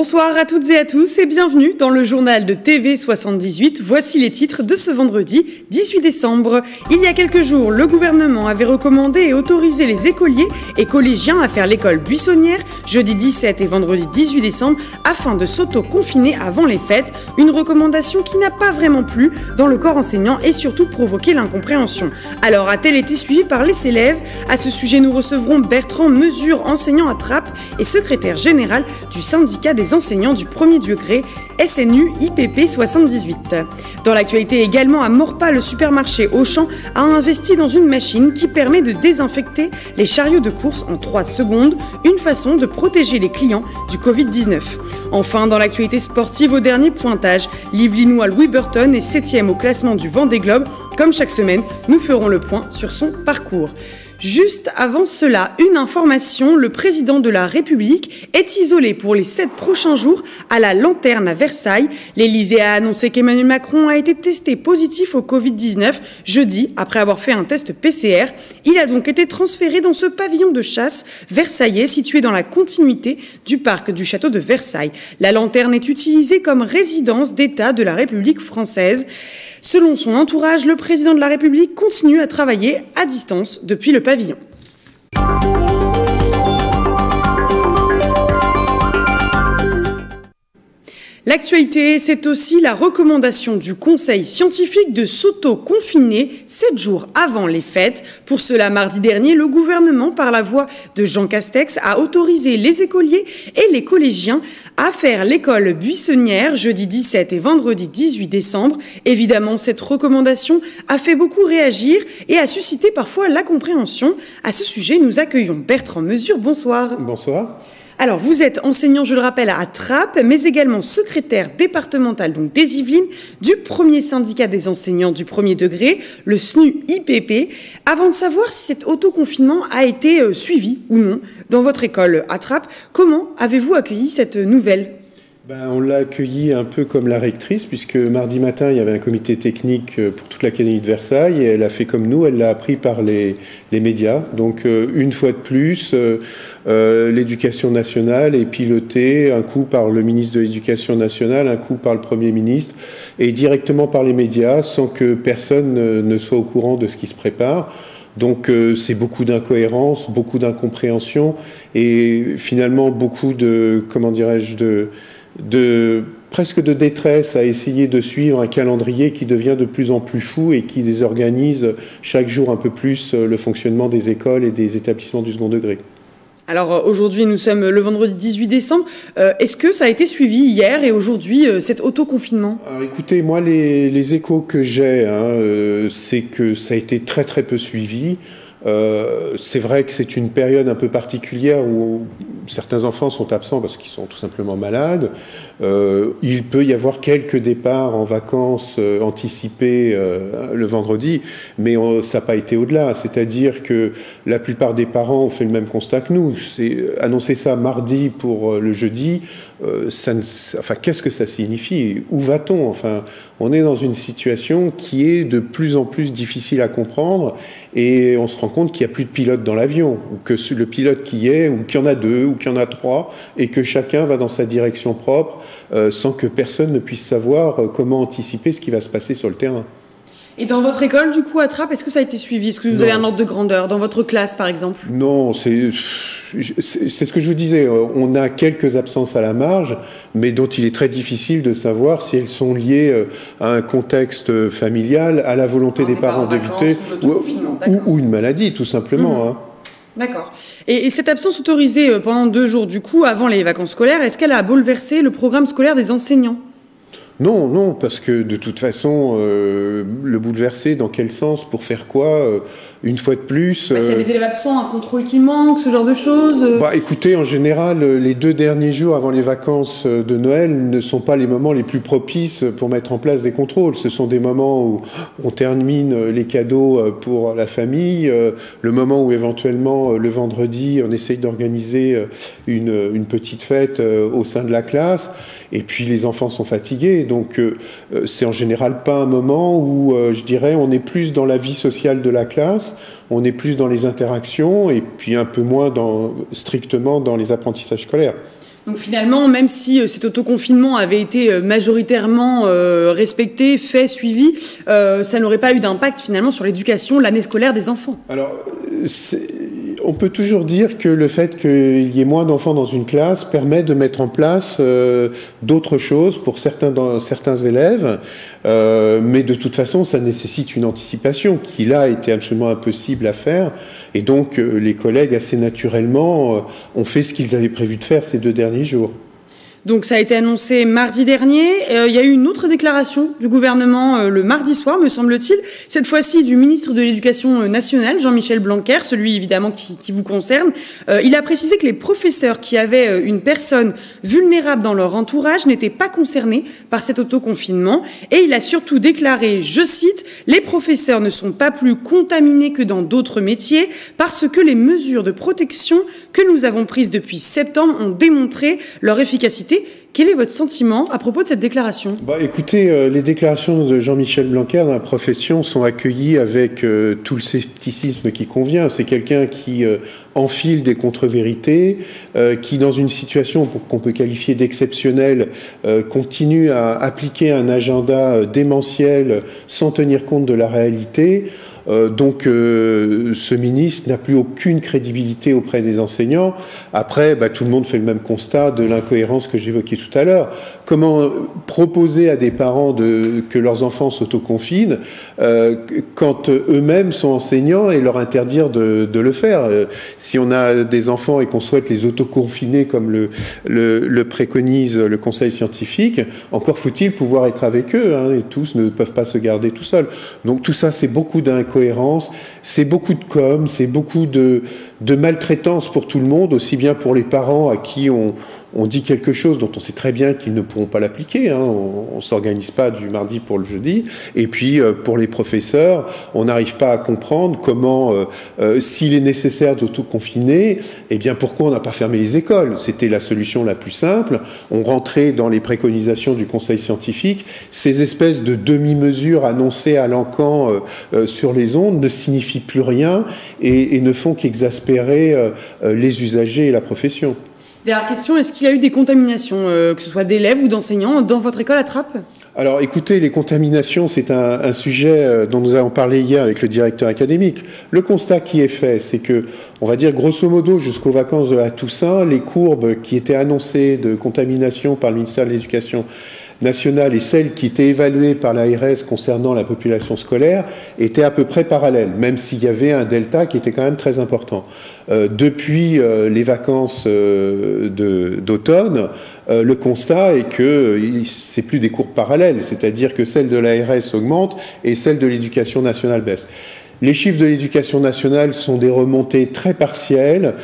Bonsoir à toutes et à tous et bienvenue dans le journal de TV78. Voici les titres de ce vendredi 18 décembre. Il y a quelques jours, le gouvernement avait recommandé et autorisé les écoliers et collégiens à faire l'école buissonnière jeudi 17 et vendredi 18 décembre afin de s'auto-confiner avant les fêtes. Une recommandation qui n'a pas vraiment plu dans le corps enseignant et surtout provoqué l'incompréhension. Alors a-t-elle été suivie par les élèves? À ce sujet, nous recevrons Bertrand Mesure, enseignant à Trappes et secrétaire général du syndicat des enseignants du premier degré SNU IPP 78. Dans l'actualité également, à Maurepas, le supermarché Auchan a investi dans une machine qui permet de désinfecter les chariots de course en 3 secondes, une façon de protéger les clients du Covid-19. Enfin, dans l'actualité sportive, au dernier pointage, l'Yvelinois Louis Burton est 7e au classement du Vendée Globe. Comme chaque semaine, nous ferons le point sur son parcours. Juste avant cela, une information, le président de la République est isolé pour les 7 prochains jours à la Lanterne à Versailles. L'Élysée a annoncé qu'Emmanuel Macron a été testé positif au Covid-19 jeudi après avoir fait un test PCR. Il a donc été transféré dans ce pavillon de chasse versaillais situé dans la continuité du parc du château de Versailles. La Lanterne est utilisée comme résidence d'État de la République française. Selon son entourage, le président de la République continue à travailler à distance depuis le pavillon. L'actualité, c'est aussi la recommandation du Conseil scientifique de s'auto-confiner 7 jours avant les fêtes. Pour cela, mardi dernier, le gouvernement, par la voix de Jean Castex, a autorisé les écoliers et les collégiens à faire l'école buissonnière jeudi 17 et vendredi 18 décembre. Évidemment, cette recommandation a fait beaucoup réagir et a suscité parfois l'incompréhension. À ce sujet, nous accueillons Bertrand Mesure. Bonsoir. Bonsoir. Alors, vous êtes enseignant, je le rappelle, à Trappes, mais également secrétaire départemental donc des Yvelines du premier syndicat des enseignants du premier degré, le SNU IPP. Avant de savoir si cet autoconfinement a été suivi ou non dans votre école à Trappes, comment avez-vous accueilli cette nouvelle ? On l'a accueilli un peu comme la rectrice, puisque mardi matin, il y avait un comité technique pour toute l'Académie de Versailles, et elle a fait comme nous, elle l'a appris par les médias. Donc, une fois de plus, l'éducation nationale est pilotée, un coup par le ministre de l'Éducation nationale, un coup par le Premier ministre, et directement par les médias, sans que personne ne soit au courant de ce qui se prépare. Donc c'est beaucoup d'incohérence, beaucoup d'incompréhension, et finalement beaucoup de, comment dirais-je, presque de détresse à essayer de suivre un calendrier qui devient de plus en plus fou et qui désorganise chaque jour un peu plus le fonctionnement des écoles et des établissements du second degré. Alors aujourd'hui, nous sommes le vendredi 18 décembre. Est-ce que ça a été suivi hier et aujourd'hui, cet autoconfinement ? Alors écoutez, moi, les échos que j'ai, c'est que ça a été très très peu suivi. C'est vrai que c'est une période un peu particulière où certains enfants sont absents parce qu'ils sont tout simplement malades. Il peut y avoir quelques départs en vacances anticipés le vendredi, mais ça n'a pas été au-delà. C'est-à-dire que la plupart des parents ont fait le même constat que nous. Annoncer ça mardi pour le jeudi, qu'est-ce que ça signifie? Où va-t-on? Enfin, on est dans une situation qui est de plus en plus difficile à comprendre, et on se rend compte qu'il n'y a plus de pilote dans l'avion, ou que le pilote qui est, ou qu'il y en a 2, ou qu'il y en a 3, et que chacun va dans sa direction propre, sans que personne ne puisse savoir comment anticiper ce qui va se passer sur le terrain. Et dans votre école, du coup, à Trappes, est-ce que ça a été suivi? Est-ce que vous avez un ordre de grandeur dans votre classe, par exemple? Non, c'est ce que je vous disais. On a quelques absences à la marge, mais dont il est très difficile de savoir si elles sont liées à un contexte familial, à la volonté des parents d'éviter, ou une maladie, tout simplement. D'accord. Et cette absence autorisée pendant 2 jours, du coup, avant les vacances scolaires, est-ce qu'elle a bouleversé le programme scolaire des enseignants ? Non, parce que de toute façon, le bouleverser, dans quel sens? Pour faire quoi? Une fois de plus... S'il y a des élèves absents, un contrôle qui manque, ce genre de choses Écoutez, en général, les 2 derniers jours avant les vacances de Noël ne sont pas les moments les plus propices pour mettre en place des contrôles. Ce sont des moments où on termine les cadeaux pour la famille, le moment où éventuellement, le vendredi, on essaye d'organiser une petite fête au sein de la classe, et puis les enfants sont fatigués. Donc c'est en général pas un moment où, je dirais, on est plus dans la vie sociale de la classe, on est plus dans les interactions et puis un peu moins strictement dans les apprentissages scolaires. Donc finalement, même si cet autoconfinement avait été majoritairement respecté, fait, suivi, ça n'aurait pas eu d'impact finalement sur l'éducation, l'année scolaire des enfants. Alors, on peut toujours dire que le fait qu'il y ait moins d'enfants dans une classe permet de mettre en place d'autres choses pour certains élèves, mais de toute façon, ça nécessite une anticipation qui là était absolument impossible à faire, et donc les collègues assez naturellement ont fait ce qu'ils avaient prévu de faire ces 2 derniers jours. Donc ça a été annoncé mardi dernier. Il y a eu une autre déclaration du gouvernement le mardi soir, me semble-t-il, cette fois-ci du ministre de l'Éducation nationale, Jean-Michel Blanquer, celui évidemment qui vous concerne. Il a précisé que les professeurs qui avaient une personne vulnérable dans leur entourage n'étaient pas concernés par cet autoconfinement. Et il a surtout déclaré, je cite, « Les professeurs ne sont pas plus contaminés que dans d'autres métiers parce que les mesures de protection que nous avons prises depuis septembre ont démontré leur efficacité. » Quel est votre sentiment à propos de cette déclaration ? Écoutez, les déclarations de Jean-Michel Blanquer dans la profession sont accueillies avec tout le scepticisme qui convient. C'est quelqu'un qui enfile des contre-vérités, qui dans une situation qu'on peut qualifier d'exceptionnelle, continue à appliquer un agenda démentiel sans tenir compte de la réalité. Donc ce ministre n'a plus aucune crédibilité auprès des enseignants. Après, tout le monde fait le même constat de l'incohérence que j'évoquais tout à l'heure. Comment proposer à des parents que leurs enfants s'autoconfinent quand eux-mêmes sont enseignants et leur interdire de le faire? Si on a des enfants et qu'on souhaite les autoconfiner comme le préconise le conseil scientifique, encore faut-il pouvoir être avec eux, hein, et tous ne peuvent pas se garder tout seuls. Donc tout ça, c'est beaucoup d'incohérence, c'est beaucoup de com', c'est beaucoup de maltraitance pour tout le monde, aussi bien pour les parents à qui on dit quelque chose dont on sait très bien qu'ils ne pourront pas l'appliquer, hein, on ne s'organise pas du mardi pour le jeudi, et puis pour les professeurs, on n'arrive pas à comprendre comment, s'il est nécessaire d'autoconfiner, eh bien pourquoi on n'a pas fermé les écoles? C'était la solution la plus simple, on rentrait dans les préconisations du conseil scientifique, ces espèces de demi-mesures annoncées à l'encan sur les ondes ne signifient plus rien et ne font qu'exaspérer les usagers et la profession. Dernière question, est-ce qu'il y a eu des contaminations, que ce soit d'élèves ou d'enseignants, dans votre école à Trappes ? Alors écoutez, les contaminations, c'est un sujet dont nous avons parlé hier avec le directeur académique. Le constat qui est fait, c'est que, on va dire grosso modo, jusqu'aux vacances de la Toussaint, les courbes qui étaient annoncées de contamination par le ministère de l'Éducation nationale et celles qui étaient évaluées par l'ARS concernant la population scolaire étaient à peu près parallèles, même s'il y avait un delta qui était quand même très important. Depuis les vacances d'automne, le constat est que c'est plus des courbes parallèles, c'est-à-dire que celle de l'ARS augmente et celle de l'Éducation nationale baisse. Les chiffres de l'Éducation nationale sont des remontées très partielles,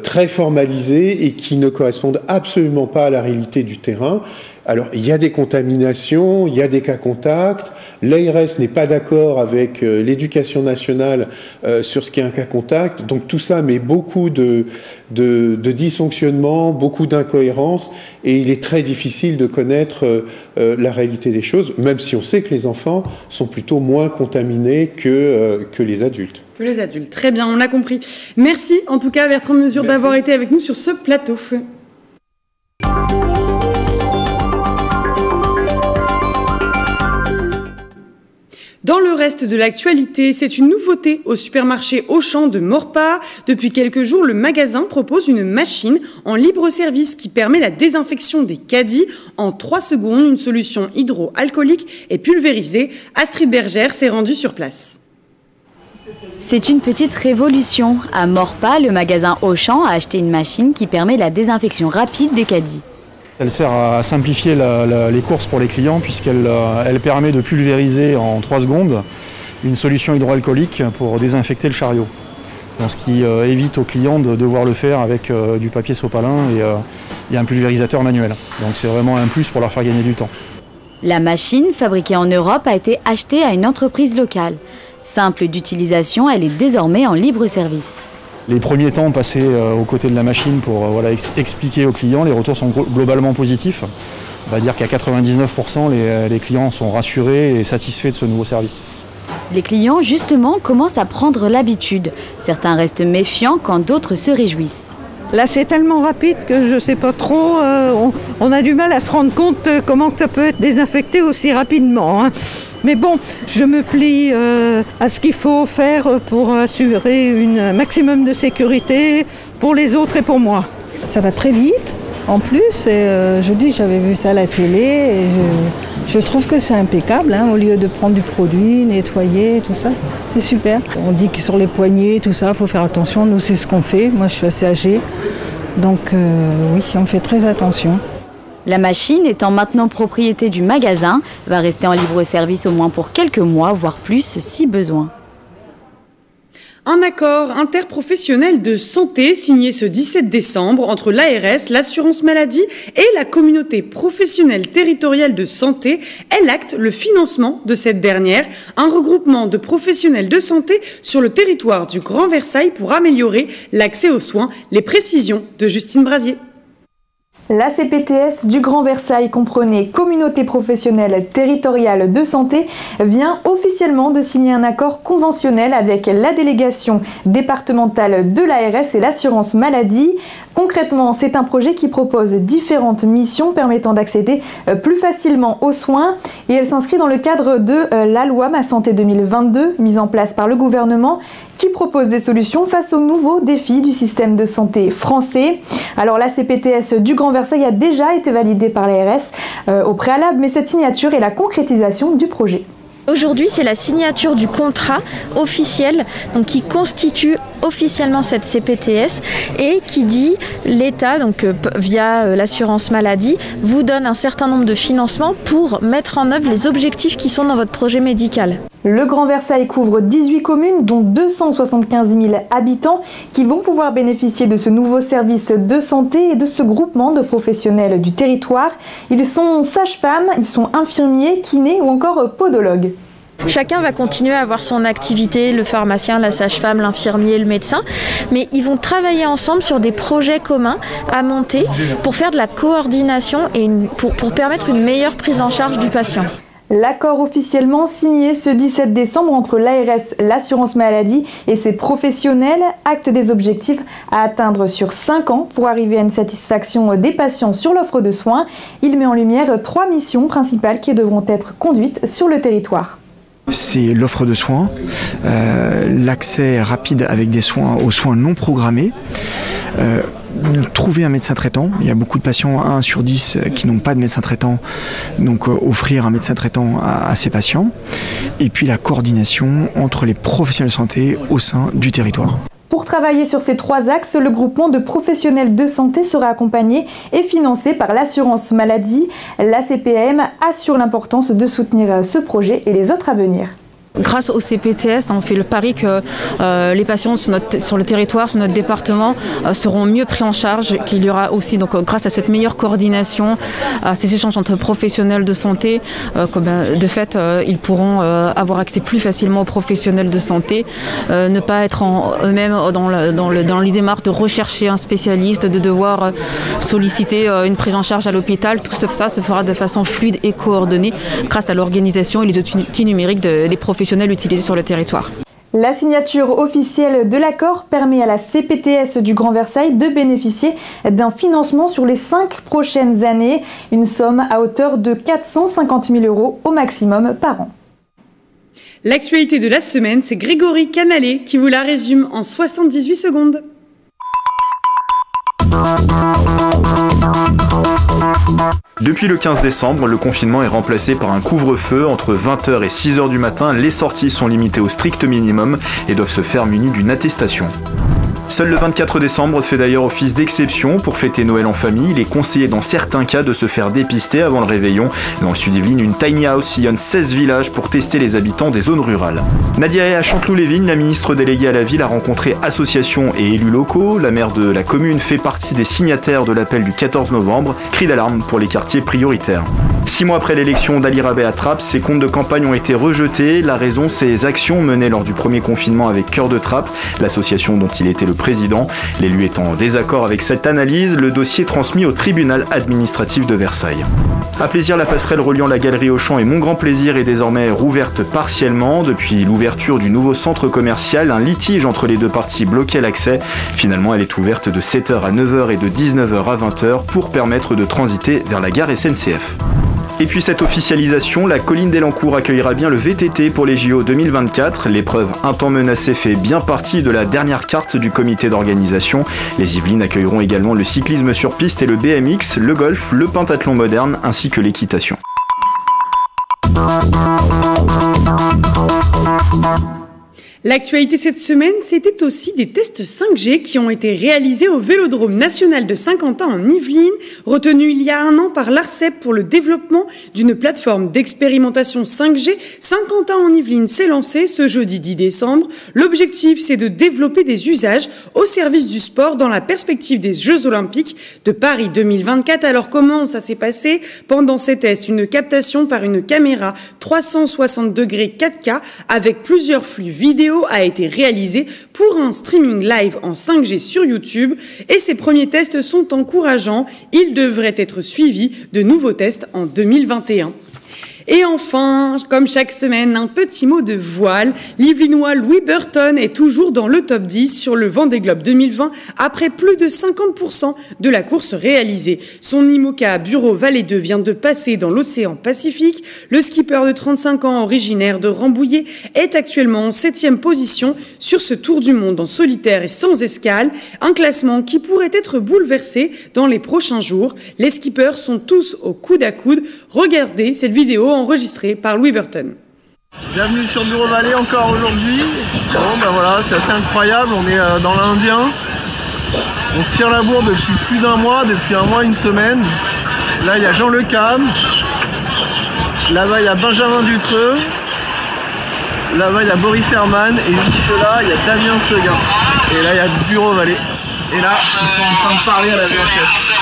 très formalisées et qui ne correspondent absolument pas à la réalité du terrain. Alors, il y a des contaminations, il y a des cas contacts. L'ARS n'est pas d'accord avec l'Éducation nationale sur ce qui est un cas contact. Donc, tout ça met beaucoup de dysfonctionnements, beaucoup d'incohérences. Et il est très difficile de connaître la réalité des choses, même si on sait que les enfants sont plutôt moins contaminés que les adultes. Que les adultes. Très bien, on l'a compris. Merci, en tout cas, Bertrand Mesure, d'avoir été avec nous sur ce plateau. Dans le reste de l'actualité, c'est une nouveauté au supermarché Auchan de Maurepas. Depuis quelques jours, le magasin propose une machine en libre service qui permet la désinfection des caddies en 3 secondes. Une solution hydroalcoolique est pulvérisée. Astrid Bergère s'est rendue sur place. C'est une petite révolution. À Maurepas, le magasin Auchan a acheté une machine qui permet la désinfection rapide des caddies. Elle sert à simplifier les courses pour les clients puisqu'elle permet de pulvériser en 3 secondes une solution hydroalcoolique pour désinfecter le chariot. Donc, ce qui évite aux clients de devoir le faire avec du papier sopalin et un pulvérisateur manuel. Donc c'est vraiment un plus pour leur faire gagner du temps. La machine, fabriquée en Europe, a été achetée à une entreprise locale. Simple d'utilisation, elle est désormais en libre service. Les premiers temps passés aux côtés de la machine pour expliquer aux clients, les retours sont globalement positifs. On va dire qu'à 99%, les clients sont rassurés et satisfaits de ce nouveau service. Les clients, justement, commencent à prendre l'habitude. Certains restent méfiants quand d'autres se réjouissent. Là, c'est tellement rapide que je ne sais pas trop. On a du mal à se rendre compte comment ça peut être désinfecté aussi rapidement. Hein. Mais bon, je me plie à ce qu'il faut faire pour assurer un maximum de sécurité pour les autres et pour moi. Ça va très vite. En plus, j'avais vu ça à la télé et je trouve que c'est impeccable, hein, au lieu de prendre du produit, nettoyer, tout ça, c'est super. On dit que sur les poignets, tout ça, il faut faire attention, nous c'est ce qu'on fait, moi je suis assez âgée, donc oui, on fait très attention. La machine, étant maintenant propriété du magasin, va rester en libre service au moins pour quelques mois, voire plus si besoin. Un accord interprofessionnel de santé signé ce 17 décembre entre l'ARS, l'assurance maladie et la communauté professionnelle territoriale de santé. Elle acte le financement de cette dernière, un regroupement de professionnels de santé sur le territoire du Grand Versailles pour améliorer l'accès aux soins. Les précisions de Justine Brasier. La CPTS du Grand Versailles, comprenait Communauté professionnelle territoriale de santé, vient officiellement de signer un accord conventionnel avec la délégation départementale de l'ARS et l'assurance maladie. Concrètement, c'est un projet qui propose différentes missions permettant d'accéder plus facilement aux soins et elle s'inscrit dans le cadre de la loi Ma Santé 2022, mise en place par le gouvernement, qui propose des solutions face aux nouveaux défis du système de santé français. Alors la CPTS du Grand Versailles a déjà été validée par l'ARS au préalable, mais cette signature est la concrétisation du projet. Aujourd'hui, c'est la signature du contrat officiel donc qui constitue officiellement cette CPTS et qui dit l'État, donc via l'assurance maladie, vous donne un certain nombre de financements pour mettre en œuvre les objectifs qui sont dans votre projet médical. Le Grand Versailles couvre 18 communes, dont 275 000 habitants, qui vont pouvoir bénéficier de ce nouveau service de santé et de ce groupement de professionnels du territoire. Ils sont sages-femmes, ils sont infirmiers, kinés ou encore podologues. Chacun va continuer à avoir son activité, le pharmacien, la sage-femme, l'infirmier, le médecin, mais ils vont travailler ensemble sur des projets communs à monter pour faire de la coordination et pour permettre une meilleure prise en charge du patient. L'accord officiellement signé ce 17 décembre entre l'ARS, l'assurance maladie et ses professionnels acte des objectifs à atteindre sur 5 ans pour arriver à une satisfaction des patients sur l'offre de soins. Il met en lumière 3 missions principales qui devront être conduites sur le territoire. C'est l'offre de soins, l'accès rapide avec des soins aux soins non programmés, trouver un médecin traitant. Il y a beaucoup de patients, 1 sur 10, qui n'ont pas de médecin traitant, donc offrir un médecin traitant à ces patients. Et puis la coordination entre les professionnels de santé au sein du territoire. Pour travailler sur ces 3 axes, le groupement de professionnels de santé sera accompagné et financé par l'assurance maladie. La CPAM assure l'importance de soutenir ce projet et les autres à venir. Grâce au CPTS, on fait le pari que les patients sur le territoire, sur notre département, seront mieux pris en charge, qu'il y aura aussi, donc, grâce à cette meilleure coordination, à ces échanges entre professionnels de santé, de fait, ils pourront avoir accès plus facilement aux professionnels de santé, ne pas être eux-mêmes dans les démarches de rechercher un spécialiste, de devoir solliciter une prise en charge à l'hôpital. Tout ça se fera de façon fluide et coordonnée grâce à l'organisation et les outils numériques des professionnels utilisés sur le territoire. La signature officielle de l'accord permet à la CPTS du Grand Versailles de bénéficier d'un financement sur les 5 prochaines années, une somme à hauteur de 450 000 € au maximum par an. L'actualité de la semaine, c'est Grégory Canalé qui vous la résume en 78 secondes. Depuis le 15 décembre, le confinement est remplacé par un couvre-feu. Entre 20h et 6h du matin, les sorties sont limitées au strict minimum et doivent se faire munies d'une attestation. Seul le 24 décembre fait d'ailleurs office d'exception pour fêter Noël en famille. Il est conseillé dans certains cas de se faire dépister avant le réveillon. Dans le Sud-Yvelines, une tiny house sillonne 16 villages pour tester les habitants des zones rurales. Nadia à Chanteloup-les-Vignes, la ministre déléguée à la ville, a rencontré associations et élus locaux. La maire de la commune fait partie des signataires de l'appel du 14 novembre. Cri d'alarme pour les quartiers prioritaires. 6 mois après l'élection d'Ali Rabeh à Trappes, ses comptes de campagne ont été rejetés. La raison, ses actions menées lors du premier confinement avec Cœur de Trappes, l'association dont il était le président. L'élu étant en désaccord avec cette analyse, le dossier est transmis au tribunal administratif de Versailles. À plaisir, la passerelle reliant la galerie Auchan et Mon Grand Plaisir est désormais rouverte partiellement. Depuis l'ouverture du nouveau centre commercial, un litige entre les deux parties bloquait l'accès. Finalement, elle est ouverte de 7h à 9h et de 19h à 20h pour permettre de transiter vers la gare SNCF. Et puis cette officialisation, la colline d'Elancourt accueillera bien le VTT pour les JO 2024. L'épreuve Un temps menacé fait bien partie de la dernière carte du comité d'organisation. Les Yvelines accueilleront également le cyclisme sur piste et le BMX, le golf, le pentathlon moderne ainsi que l'équitation. L'actualité cette semaine, c'était aussi des tests 5G qui ont été réalisés au Vélodrome national de Saint-Quentin en Yvelines, retenu il y a un an par l'ARCEP pour le développement d'une plateforme d'expérimentation 5G. Saint-Quentin en Yvelines s'est lancé ce jeudi 10 décembre. L'objectif, c'est de développer des usages au service du sport dans la perspective des Jeux Olympiques de Paris 2024. Alors comment ça s'est passé? Pendant ces tests, une captation par une caméra 360 degrés 4K avec plusieurs flux vidéo a été réalisé pour un streaming live en 5G sur YouTube et ces premiers tests sont encourageants. Ils devraient être suivis de nouveaux tests en 2021. Et enfin, comme chaque semaine, un petit mot de voile. L'Yvelinois Louis Burton est toujours dans le top 10 sur le Vendée Globe 2020 après plus de 50% de la course réalisée. Son IMOCA Bureau Vallée 2 vient de passer dans l'océan Pacifique. Le skipper de 35 ans originaire de Rambouillet est actuellement en 7e position sur ce tour du monde en solitaire et sans escale. Un classement qui pourrait être bouleversé dans les prochains jours. Les skippers sont tous au coude à coude. Regardez cette vidéo enregistré par Louis Burton. Bienvenue sur Bureau Vallée encore aujourd'hui. Bon ben voilà, c'est assez incroyable, on est dans l'Indien. On se tire la bourre depuis plus d'un mois, depuis un mois, une semaine. Là il y a Jean Le Cam. Là-bas il y a Benjamin Dutreux. Là-bas il y a Boris Herman. Et juste là il y a Damien Seguin. Et là il y a Bureau Vallée. Et là ils sont en train de parler à la VHF.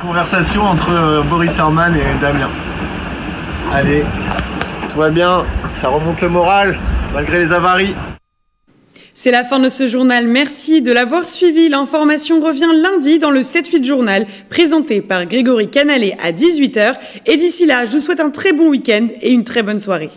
Conversation entre Boris Herman et Damien. Allez, tout va bien, ça remonte le moral, malgré les avaries. C'est la fin de ce journal, merci de l'avoir suivi. L'information revient lundi dans le 7-8 journal, présenté par Grégory Canalet à 18h. Et d'ici là, je vous souhaite un très bon week-end et une très bonne soirée.